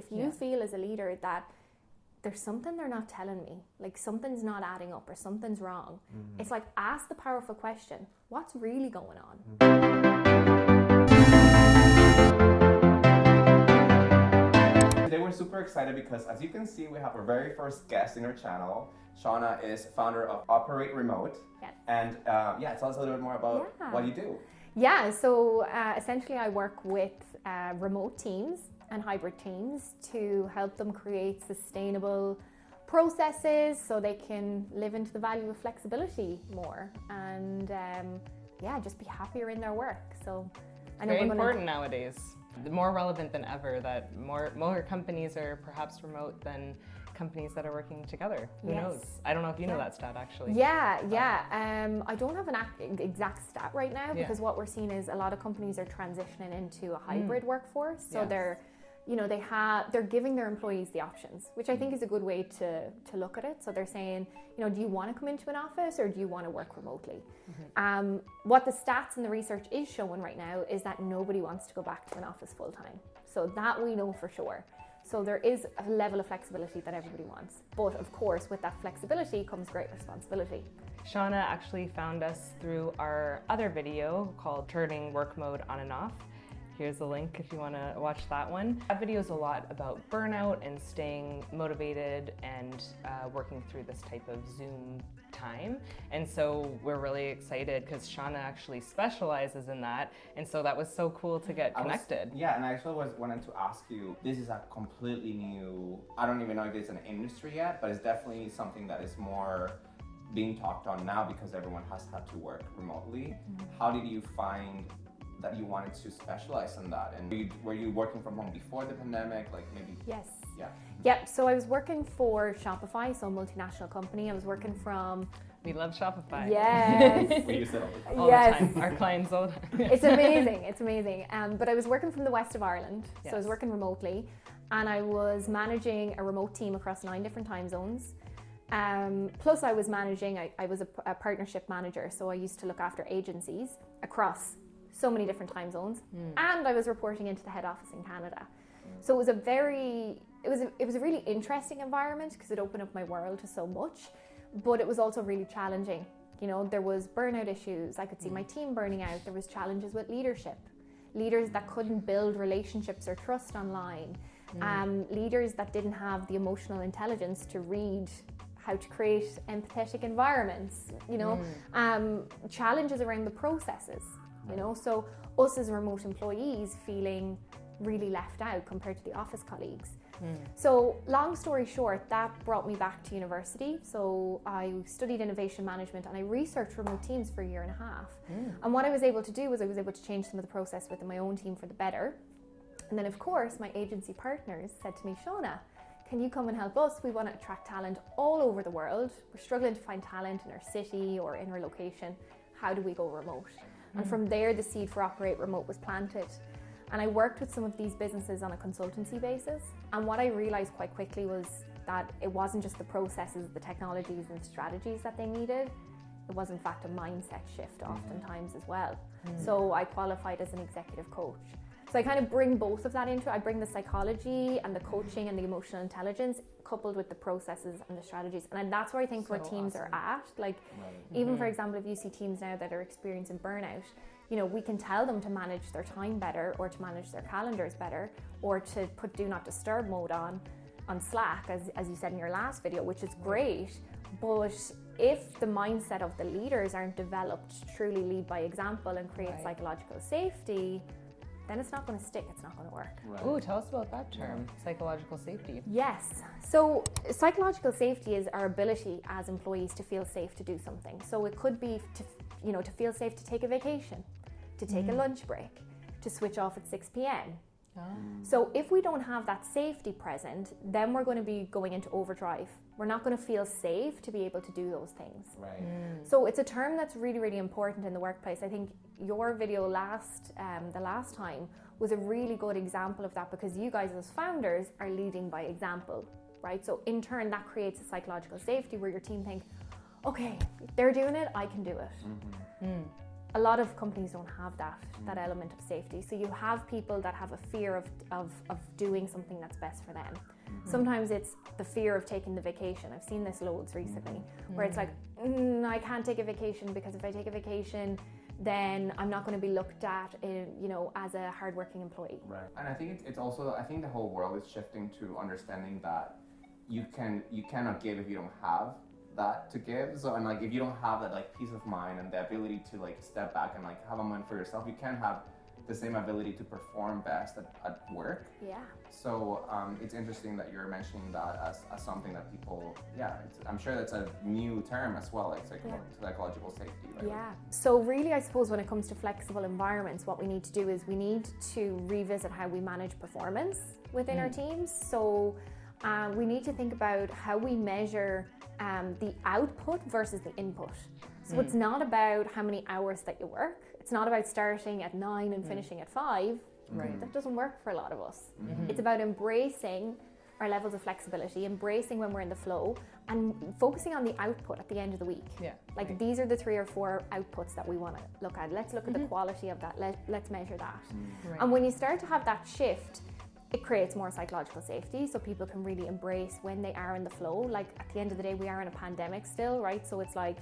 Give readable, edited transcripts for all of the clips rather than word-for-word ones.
if you feel as a leader that there's something they're not telling me, like something's not adding up or something's wrong, it's like, ask the powerful question, what's really going on? Today we're super excited because, as you can see, we have our very first guest in our channel. Shauna is founder of Operate Remote. Yes. And tell us a little bit more about what you do. Yeah, so essentially I work with remote teams and hybrid teams to help them create sustainable processes so they can live into the value of flexibility more and just be happier in their work. So I know very important nowadays. More relevant than ever that more companies are perhaps remote than companies that are working together. Who knows? I don't know if you know that stat actually. I don't have an exact stat right now because what we're seeing is a lot of companies are transitioning into a hybrid workforce. So they're giving their employees the options, which I think is a good way to look at it. So they're saying, do you want to come into an office or do you want to work remotely? What the stats and the research is showing right now is that nobody wants to go back to an office full time. So that we know for sure. So there is a level of flexibility that everybody wants. But of course, with that flexibility comes great responsibility. Shauna actually found us through our other video called Turning Work Mode On and Off. Here's the link if you want to watch that one. That video is a lot about burnout and staying motivated and working through this type of Zoom time. And so we're really excited because Shauna actually specializes in that. And so that was so cool to get connected. And I actually wanted to ask you, this is a completely new, I don't even know if it's an industry yet, but it's definitely something that is more being talked on now because everyone has had to work remotely. How did you find that you wanted to specialize in that? And were you working from home before the pandemic? Like maybe? Yes. Yeah. Yep. So I was working for Shopify, so a multinational company. I was working from. We love Shopify. Yes. We use it all the time. Our clients all the time. It's amazing. It's amazing. But I was working from the west of Ireland, so I was working remotely, and I was managing a remote team across 9 different time zones. Plus I was managing. I was a partnership manager, so I used to look after agencies across so many different time zones, and I was reporting into the head office in Canada. So it was a really interesting environment because it opened up my world to so much, but it was also really challenging. There was burnout issues. I could see my team burning out. There was challenges with leadership, leaders that couldn't build relationships or trust online, leaders that didn't have the emotional intelligence to read how to create empathetic environments, challenges around the processes. So us as remote employees feeling really left out compared to the office colleagues. So long story short, that brought me back to university. So I studied innovation management and I researched remote teams for 1.5 years. And what I was able to do was I was able to change some of the process within my own team for the better. And then of course my agency partners said to me, Shauna, can you come and help us? We want to attract talent all over the world. We're struggling to find talent in our city or in our location. How do we go remote? And from there, the seed for Operate Remote was planted. And I worked with some of these businesses on a consultancy basis. And what I realized quite quickly was that it wasn't just the processes, the technologies and strategies that they needed. It was in fact a mindset shift oftentimes as well. So I qualified as an executive coach. So I kind of bring both of that into it. I bring the psychology and the coaching and the emotional intelligence coupled with the processes and the strategies. And that's where I think where teams are at. Like even for example, if you see teams now that are experiencing burnout, we can tell them to manage their time better or to manage their calendars better or to put do not disturb mode on Slack, as you said in your last video, which is great. But if the mindset of the leaders aren't developed to truly lead by example and create psychological safety, then it's not going to stick, it's not going to work. Ooh, tell us about that term, psychological safety. Yes, so psychological safety is our ability as employees to feel safe to do something. So it could be to feel safe to take a vacation, to take a lunch break, to switch off at 6 p.m. So if we don't have that safety present, then we're going to be going into overdrive. We're not going to feel safe to be able to do those things. So it's a term that's really, really important in the workplace. I think your video the last time was a really good example of that because you guys as founders are leading by example, right? So in turn, that creates a psychological safety where your team think, okay, if they're doing it, I can do it. a lot of companies don't have that element of safety. So you have people that have a fear of doing something that's best for them. Sometimes it's the fear of taking the vacation. I've seen this loads recently, where it's like, I can't take a vacation because if I take a vacation, then I'm not going to be looked at, as a hardworking employee. Right. And I think it's also, I think the whole world is shifting to understanding that you cannot give if you don't have that to give. So, and like, if you don't have that like peace of mind and the ability to like step back and like have a moment for yourself, you can't have the same ability to perform best at work. Yeah. So it's interesting that you're mentioning that as something that people, I'm sure that's a new term as well, like psychological safety. Right? Yeah. So really, I suppose when it comes to flexible environments, what we need to do is we need to revisit how we manage performance within our teams. So we need to think about how we measure the output versus the input. So it's not about how many hours that you work. It's not about starting at 9 and finishing at 5. Right. That doesn't work for a lot of us. It's about embracing our levels of flexibility, embracing when we're in the flow, and focusing on the output at the end of the week. Yeah. Like these are the 3 or 4 outputs that we want to look at. Let's look at the quality of that. Let's measure that. Right. And when you start to have that shift, it creates more psychological safety, so people can really embrace when they are in the flow. Like at the end of the day, we are in a pandemic still, right? So it's like,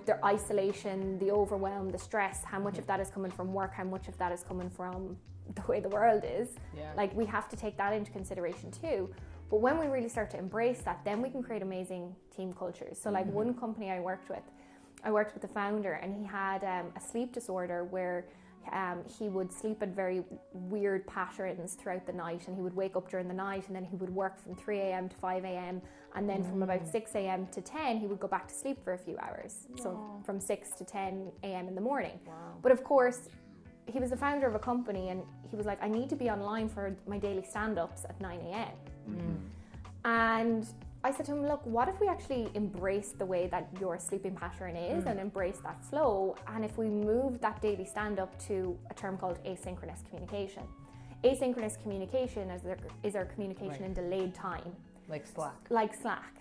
the isolation, the overwhelm, the stress, how much of that is coming from work, how much of that is coming from the way the world is. Yeah. Like we have to take that into consideration too. But when we really start to embrace that, then we can create amazing team cultures. So like one company I worked with the founder, and he had a sleep disorder where he would sleep at very weird patterns throughout the night, and he would wake up during the night, and then he would work from 3 a.m. to 5 a.m. and then from about 6 a.m. to 10 he would go back to sleep for a few hours. So from 6 to 10 a.m. in the morning. But of course, he was the founder of a company, and he was like, I need to be online for my daily stand-ups at 9 a.m. And I said to him, look, what if we actually embrace the way that your sleeping pattern is and embrace that flow, and if we move that daily stand-up to a term called asynchronous communication. Asynchronous communication is our communication in delayed time. Like Slack. Like Slack.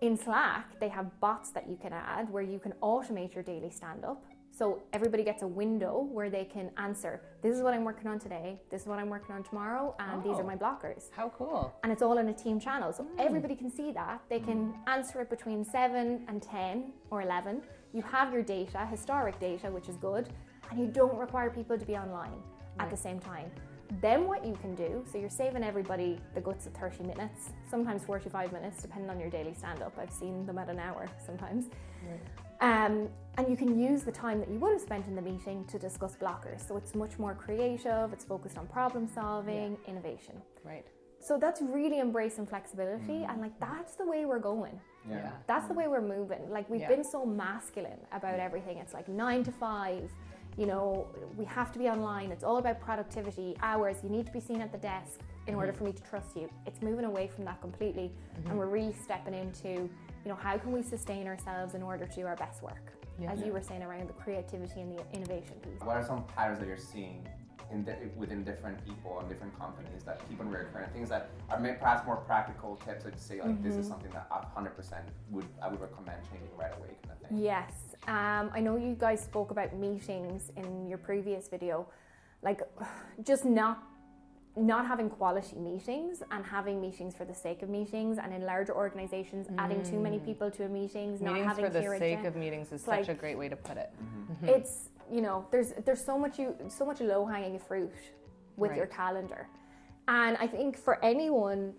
In Slack, they have bots that you can add where you can automate your daily stand-up. So everybody gets a window where they can answer, this is what I'm working on today, this is what I'm working on tomorrow, and these are my blockers. How cool. And it's all in a team channel, so everybody can see that. They can answer it between 7 and 10 or 11. You have your data, historic data, which is good, and you don't require people to be online at the same time. Then what you can do, so you're saving everybody the guts of 30 minutes, sometimes 45 minutes, depending on your daily stand-up. I've seen them at an hour sometimes. And you can use the time that you would have spent in the meeting to discuss blockers. So it's much more creative, it's focused on problem solving, innovation. Right. So that's really embracing flexibility, and like that's the way we're going. Yeah. That's the way we're moving. Like we've been so masculine about everything. It's like 9 to 5, we have to be online. It's all about productivity, hours. You need to be seen at the desk in order for me to trust you. It's moving away from that completely, and we're really stepping into, how can we sustain ourselves in order to do our best work? As you were saying, around the creativity and the innovation piece. What are some patterns that you're seeing within different people and different companies that keep on reoccurring? Things that are perhaps more practical tips that say like this is something that 100% I would recommend changing right away, kind of thing. Yes, I know you guys spoke about meetings in your previous video, like just not having quality meetings and having meetings for the sake of meetings, and in larger organizations adding too many people to a meetings not having for the sake of meetings is such a great way to put it. It's there's so much low-hanging fruit with your calendar, and I think for anyone,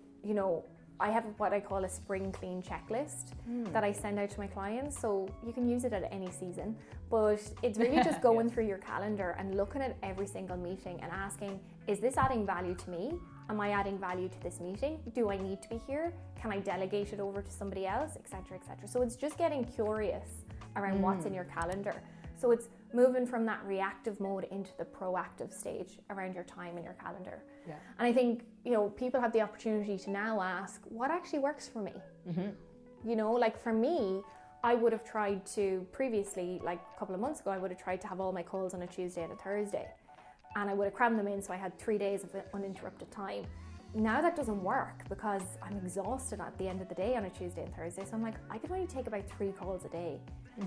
I have what I call a spring clean checklist that I send out to my clients, so you can use it at any season, but it's really just going through your calendar and looking at every single meeting and asking, is this adding value to me? Am I adding value to this meeting? Do I need to be here? Can I delegate it over to somebody else, etc., etc. So it's just getting curious around what's in your calendar. So it's moving from that reactive mode into the proactive stage around your time and your calendar. Yeah. And I think, people have the opportunity to now ask, what actually works for me? Like for me, I would have tried to previously, like a couple of months ago, I would have tried to have all my calls on a Tuesday and a Thursday. And I would have crammed them in so I had 3 days of uninterrupted time. Now that doesn't work because I'm exhausted at the end of the day on a Tuesday and Thursday. So I'm like, I can only take about 3 calls a day.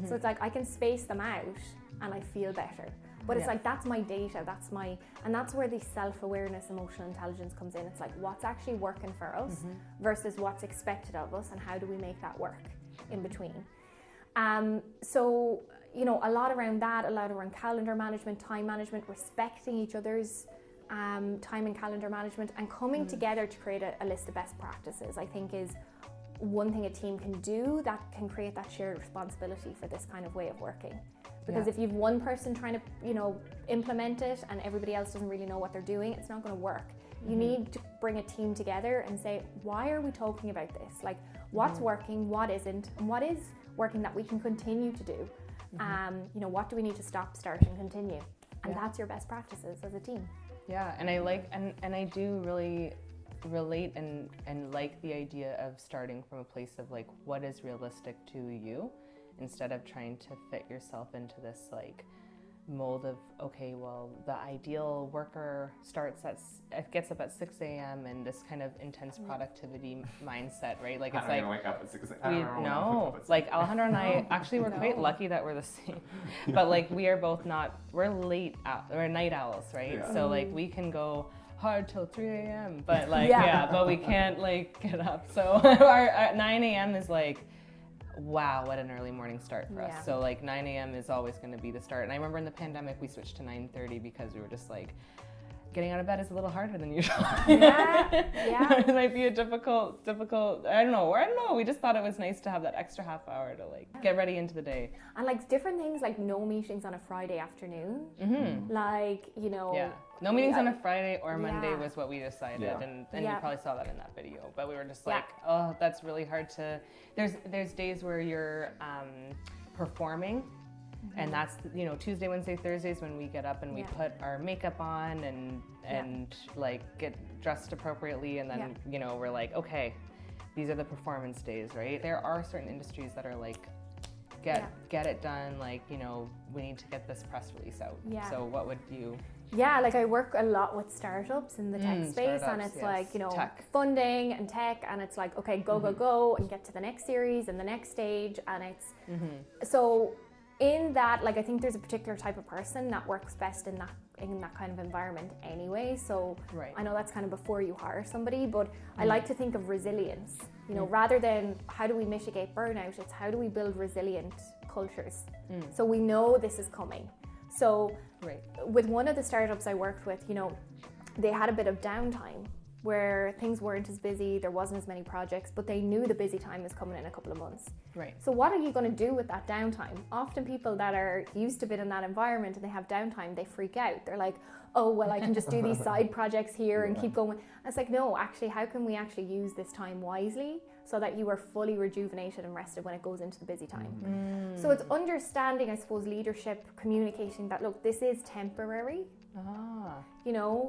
So it's like I can space them out and I feel better. But it's like, that's my data, and that's where the self-awareness, emotional intelligence comes in. It's like, what's actually working for us versus what's expected of us, and how do we make that work in between? So, a lot around that, a lot around calendar management, time management, respecting each other's time and calendar management, and coming together to create a list of best practices, I think is one thing a team can do that can create that shared responsibility for this kind of way of working. Because if you've one person trying to, implement it and everybody else doesn't really know what they're doing, it's not going to work. You need to bring a team together and say, why are we talking about this? Like, what's working, what isn't, and what is working that we can continue to do? What do we need to stop, start, and continue? And that's your best practices as a team. Yeah, and I like, and I do really relate and like the idea of starting from a place of like, what is realistic to you, instead of trying to fit yourself into this like mold of, okay, well, the ideal worker gets up at 6 a.m. and this kind of intense productivity mindset, right? Like, it's I don't wake up at 6 a.m. No, like Alejandro and I actually we're quite lucky that we're the same, but like we are both we're night owls, right? Yeah. So like we can go hard till 3 a.m. but like but we can't like get up. So our 9 a.m. is like, wow, what an early morning start for us. So like 9 a.m. is always going to be the start. And I remember in the pandemic we switched to 9:30 because we were just like, getting out of bed is a little harder than usual. It might be a difficult, I don't know. We just thought it was nice to have that extra half hour to like get ready into the day. And like different things, like no meetings on a Friday afternoon. Like, no meetings on a Friday or Monday was what we decided. And you Yeah. probably saw that in that video. But we were just like, oh, that's really hard to, there's days where you're performing. And that's, Tuesday, Wednesday, Thursdays when we get up and we put our makeup on and like get dressed appropriately. And then, we're like, okay, these are the performance days, right? There are certain industries that are like, get it done. Like, we need to get this press release out. So what would you? Yeah, like I work a lot with startups in the tech space, and it's like, tech. Funding and tech, and it's like, okay, go and get to the next series and the next stage. And it's, so in that, like, I think there's a particular type of person that works best in that kind of environment anyway. So I know that's kind of before you hire somebody, but I like to think of resilience, rather than how do we mitigate burnout, it's how do we build resilient cultures. So we know this is coming. So with one of the startups I worked with, they had a bit of downtime where things weren't as busy, there wasn't as many projects, but they knew the busy time was coming in a couple of months. So what are you going to do with that downtime? Often people that are used to being in that environment and they have downtime, they freak out. They're like, oh, well, I can just do these side projects here and keep going. And it's like, no, actually, how can we actually use this time wisely so that you are fully rejuvenated and rested when it goes into the busy time? So it's understanding, I suppose, leadership, communicating that, look, this is temporary.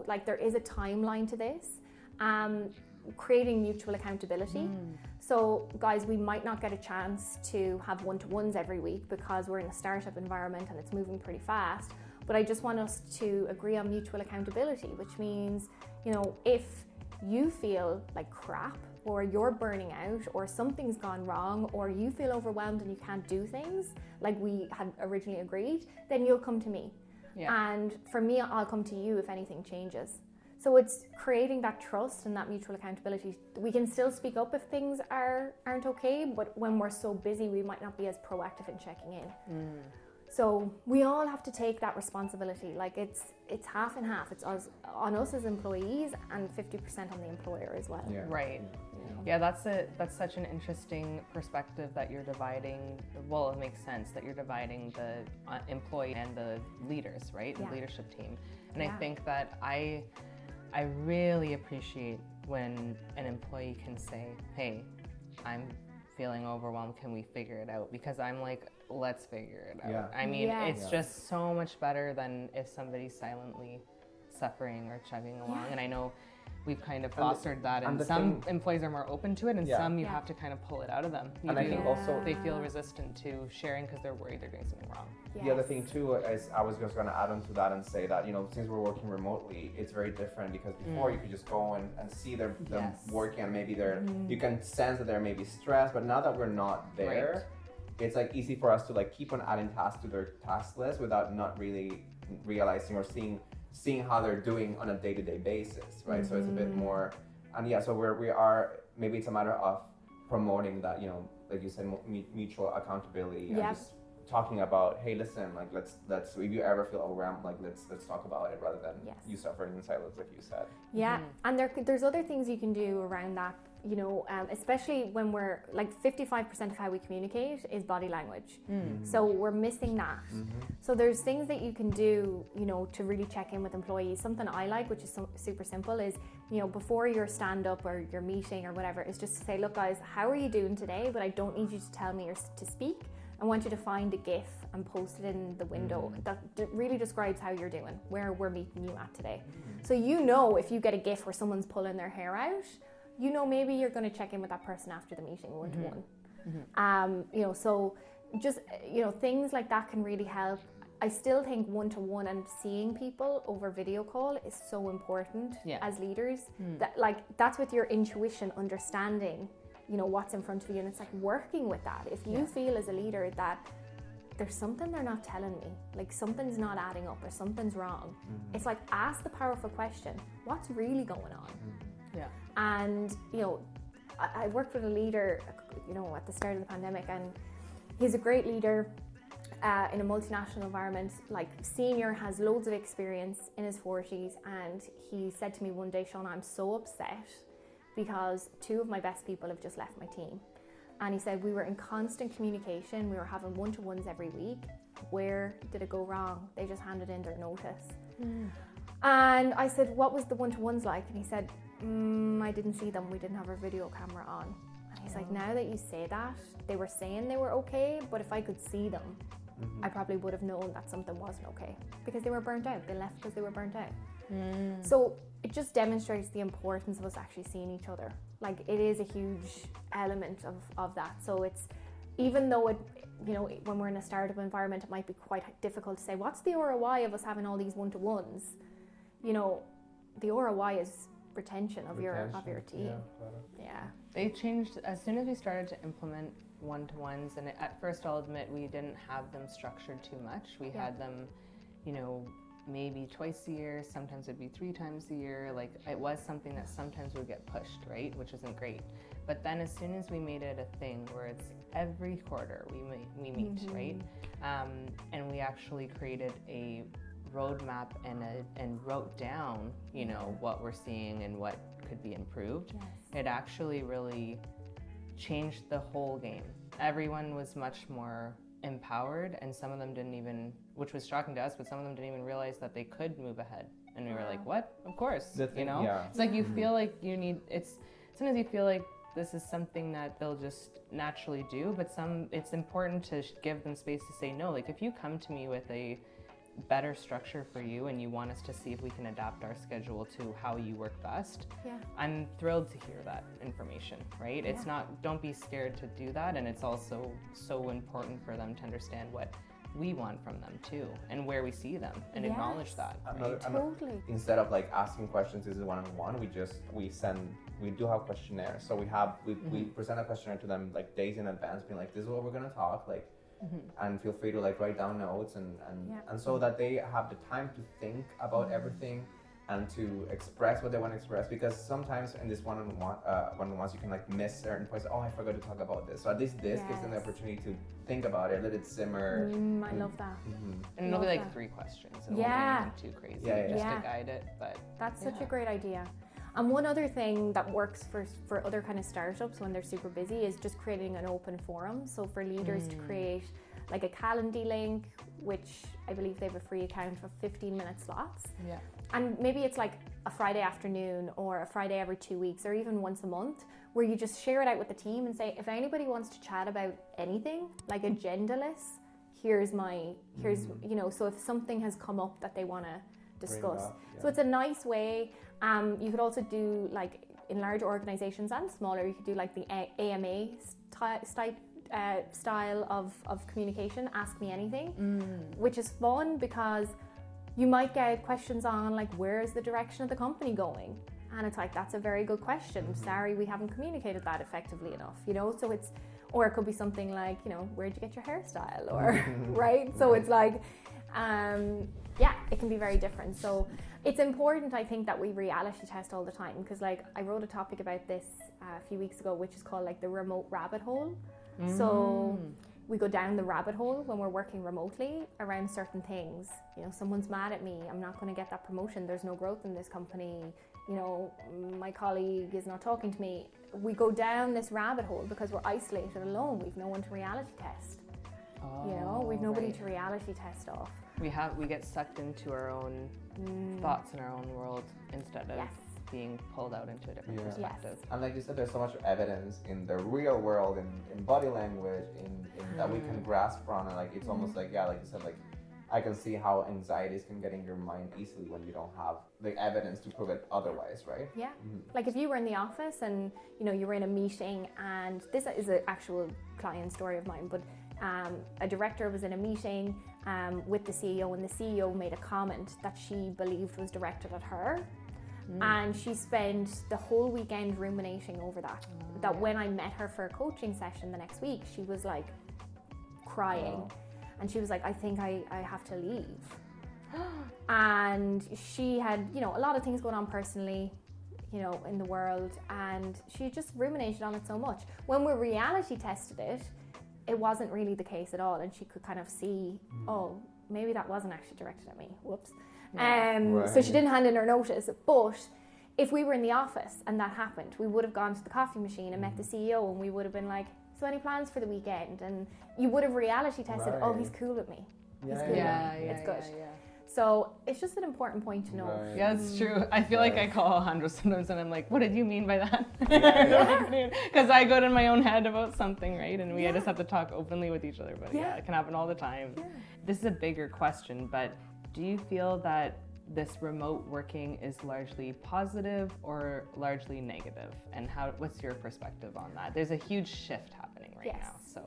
Like there is a timeline to this. Creating mutual accountability. So guys, we might not get a chance to have one-to-ones every week because we're in a startup environment and it's moving pretty fast, but I just want us to agree on mutual accountability, which means, if you feel like crap or you're burning out or something's gone wrong or you feel overwhelmed and you can't do things like we had originally agreed, then you'll come to me. And for me, I'll come to you if anything changes. So it's creating that trust and that mutual accountability. We can still speak up if things aren't okay, but when we're so busy, we might not be as proactive in checking in. So we all have to take that responsibility. Like it's half and half. It's on us as employees and 50% on the employer as well. Yeah, that's such an interesting perspective that you're dividing. Well, it makes sense that you're dividing the employee and the leaders, right? The leadership team. And I think that I really appreciate when an employee can say, hey, I'm feeling overwhelmed, can we figure it out? Because I'm like, let's figure it out. I mean, it's just so much better than if somebody's silently suffering or chugging along. And I know we've kind of fostered that, and some employees are more open to it, and some you have to kind of pull it out of them. I think also they feel resistant to sharing because they're worried they're doing something wrong. The other thing too is I was just going to add on to that and say that, since we're working remotely, it's very different because before you could just go and see them working, and maybe you can sense that they're maybe stressed, but now that we're not there, it's like easy for us to like keep on adding tasks to their task list without not really realizing or seeing how they're doing on a day-to-day basis, right? So it's a bit more, and yeah, so we are, maybe it's a matter of promoting that, you know, like you said, mutual accountability, and just talking about, hey, listen, like let's if you ever feel overwhelmed, like let's talk about it rather than you suffering in silence, like you said. Yeah, and there's other things you can do around that, you know, especially when we're like 55% of how we communicate is body language. So we're missing that. So there's things that you can do, you know, to really check in with employees. Something I like, which is super simple, is, you know, before your stand up or your meeting or whatever, is just to say, look guys, how are you doing today? But I don't need you to tell me or to speak. I want you to find a GIF and post it in the window that really describes how you're doing, where we're meeting you at today. So you know, if you get a GIF where someone's pulling their hair out, you know, maybe you're going to check in with that person after the meeting one-to-one. You know, so just, you know, things like that can really help. I still think one-to-one and seeing people over video call is so important as leaders. That, like, that's with your intuition, understanding, you know, what's in front of you, and it's like working with that. If you feel as a leader that there's something they're not telling me, like something's not adding up or something's wrong, it's like, ask the powerful question, what's really going on? And, you know, I worked with a leader, you know, at the start of the pandemic, and he's a great leader in a multinational environment, like senior, has loads of experience, in his 40s, and he said to me one day, Shauna, I'm so upset because 2 of my best people have just left my team. And he said, we were in constant communication, we were having one-to-ones every week. Where did it go wrong? They just handed in their notice. And I said, what was the one-to-ones like? And he said, I didn't see them, we didn't have our video camera on. And he's like, now that you say that, they were saying they were okay, but if I could see them, I probably would have known that something wasn't okay, because they were burnt out. They left because they were burnt out. So it just demonstrates the importance of us actually seeing each other. Like, it is a huge element of that. So it's, even though it, you know, when we're in a startup environment, it might be quite difficult to say, what's the ROI of us having all these one-to-ones? You know, the ROI is retention of your team. They changed as soon as we started to implement one-to-ones, and at first I'll admit we didn't have them structured too much. We had them, you know, maybe twice a year, sometimes it'd be 3 times a year. Like, it was something that sometimes would get pushed, right, which isn't great. But then as soon as we made it a thing where it's every quarter we meet, right, and we actually created a roadmap and wrote down, you know, what we're seeing and what could be improved. It actually really changed the whole game. Everyone was much more empowered, and some of them didn't even, which was shocking to us, but some of them didn't even realize that they could move ahead. And we were like, what? Of course, you know? It's like you feel like you need, sometimes you feel like this is something that they'll just naturally do, but it's important to give them space to say no. Like, if you come to me with a better structure for you and you want us to see if we can adapt our schedule to how you work best, I'm thrilled to hear that information, right? It's not, don't be scared to do that, and it's also so important for them to understand what we want from them too, and where we see them, and acknowledge that, right? Totally. Instead of like asking questions, this is one-on-one, we do have questionnaires. So we present a questionnaire to them like days in advance, being like, this is what we're gonna talk, like, and feel free to like write down notes and so that they have the time to think about everything and to express what they want to express, because sometimes in this one-on-ones you can like miss certain points. Oh, I forgot to talk about this. So at least this gives them the opportunity to think about it, let it simmer. I love that. And it'll be like 3 questions. It won't be anything too crazy, just to guide it. But that's such a great idea. And one other thing that works for other kind of startups when they're super busy is just creating an open forum. So for leaders to create like a Calendly link, which I believe they have a free account for 15-minute slots. And maybe it's like a Friday afternoon or a Friday every 2 weeks or even once a month, where you just share it out with the team and say, if anybody wants to chat about anything, like agendaless, here's, you know, so if something has come up that they want to discuss. So it's a nice way. You could also do, like, in large organizations and smaller, you could do like the AMA style of communication, ask me anything, which is fun because you might get questions on like, where is the direction of the company going? And it's like, that's a very good question. Sorry, we haven't communicated that effectively enough, you know? So Or it could be something like, you know, where'd you get your hairstyle? Or, right? So it's like, yeah, it can be very different. So it's important, I think, that we reality test all the time, because like I wrote a topic about this a few weeks ago, which is called like the remote rabbit hole. So we go down the rabbit hole when we're working remotely around certain things. You know, someone's mad at me, I'm not going to get that promotion, there's no growth in this company, you know, my colleague is not talking to me. We go down this rabbit hole because we're isolated alone. We've no one to reality test. You know, we've nobody to reality test off. We get sucked into our own thoughts in our own world instead of being pulled out into a different perspective. And like you said, there's so much evidence in the real world, in body language, in that we can grasp from, and like it's almost like, yeah, like you said, like I can see how anxieties can get in your mind easily when you don't have the evidence to prove it otherwise, right? Yeah. Like if you were in the office and, you know, you were in a meeting, and this is an actual client story of mine, but a director was in a meeting with the CEO, and the CEO made a comment that she believed was directed at her. And she spent the whole weekend ruminating over that. That when I met her for a coaching session the next week, she was like crying. And she was like, I think I have to leave. And she had, you know, a lot of things going on personally, you know, in the world. And she just ruminated on it so much. When we reality tested it, it wasn't really the case at all. And she could kind of see, oh, maybe that wasn't actually directed at me. Whoops. So she didn't hand in her notice. But if we were in the office and that happened, we would have gone to the coffee machine and met the CEO, and we would have been like, so any plans for the weekend? And you would have reality tested, oh, he's cool with me. He's cool with me. It's good. So it's just an important point to know. Yeah, it's true. I feel like I call Alejandro sometimes and I'm like, what did you mean by that? Because I go to my own head about something, right? And we just have to talk openly with each other. But it can happen all the time. This is a bigger question, but do you feel that this remote working is largely positive or largely negative? And what's your perspective on that? There's a huge shift happening right now. So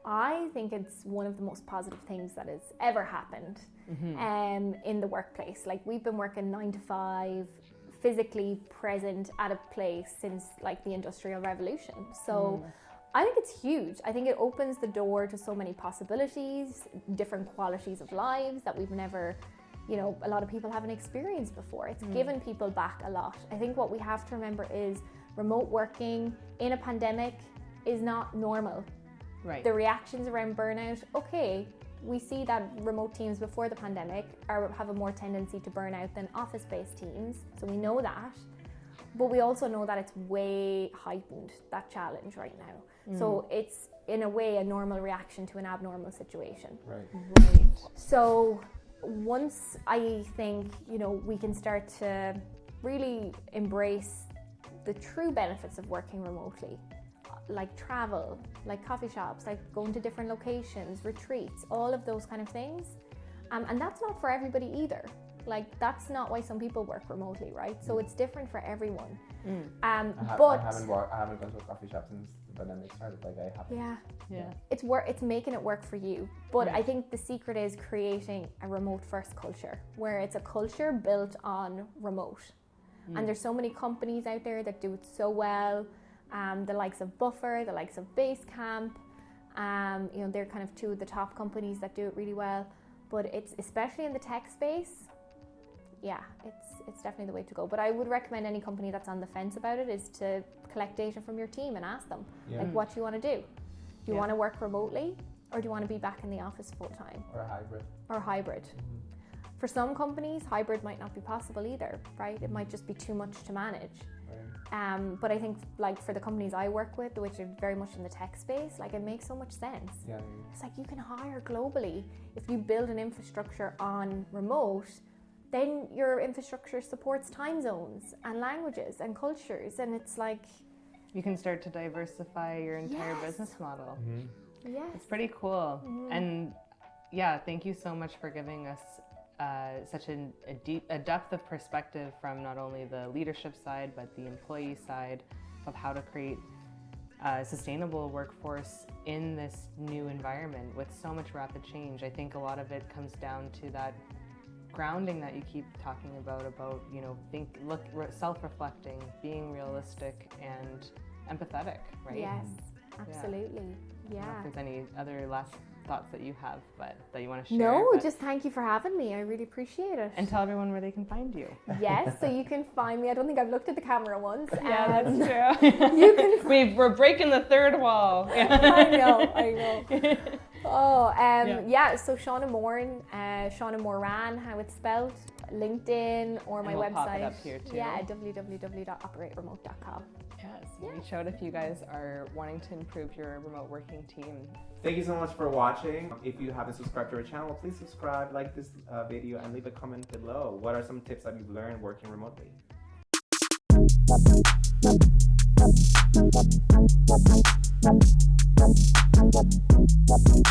I think it's one of the most positive things that has ever happened in the workplace. Like we've been working 9 to 5, physically present at a place since like the Industrial Revolution. So I think it's huge. I think it opens the door to so many possibilities, different qualities of lives that we've never, you know, a lot of people haven't experienced before. It's given people back a lot. I think what we have to remember is remote working in a pandemic is not normal. Right. The reactions around burnout, okay, we see that remote teams before the pandemic have a more tendency to burn out than office-based teams. So we know that. But we also know that it's way heightened, that challenge right now. So it's, in a way, a normal reaction to an abnormal situation. Right. So once I think, you know, we can start to really embrace the true benefits of working remotely, like travel, like coffee shops, like going to different locations, retreats, all of those kind of things. And that's not for everybody either. Like that's not why some people work remotely, right? So it's different for everyone. I haven't gone to a coffee shop since the pandemic started. Like I haven't. It's making it work for you. But I think the secret is creating a remote first culture, where it's a culture built on remote. And there's so many companies out there that do it so well. The likes of Buffer, the likes of Basecamp, you know, they're kind of two of the top companies that do it really well. But it's especially in the tech space, it's definitely the way to go. But I would recommend any company that's on the fence about it is to collect data from your team and ask them, like, what do you want to do? Do you want to work remotely, or do you want to be back in the office full time? Or hybrid. For some companies, hybrid might not be possible either, right? It might just be too much to manage. But I think, like, for the companies I work with, which are very much in the tech space, like, it makes so much sense. It's like you can hire globally. If you build an infrastructure on remote, then your infrastructure supports time zones and languages and cultures, and it's like you can start to diversify your entire business model. It's pretty cool. And thank you so much for giving us such a depth of perspective from not only the leadership side but the employee side of how to create a sustainable workforce in this new environment with so much rapid change. I think a lot of it comes down to that grounding that you keep talking about, you know, self-reflecting, being realistic and empathetic, right? Absolutely. I don't know Yeah. if there's any other last thoughts that you have, but that you want to share. No, but- just thank you for having me. I really appreciate it. And tell everyone where they can find you. Yes, so you can find me. I don't think I've looked at the camera once. Yeah, that's true. You can. We're breaking the third wall. I know. Oh, Yeah. so Shauna Moran, Shauna Moran, how it's spelled, LinkedIn or my And we'll website. pop it up here too. Yeah, www.operateremote.com. Yes, reach out if you guys are wanting to improve your remote working team. Thank you so much for watching. If you haven't subscribed to our channel, please subscribe, like this video, and leave a comment below. What are some tips that you've learned working remotely?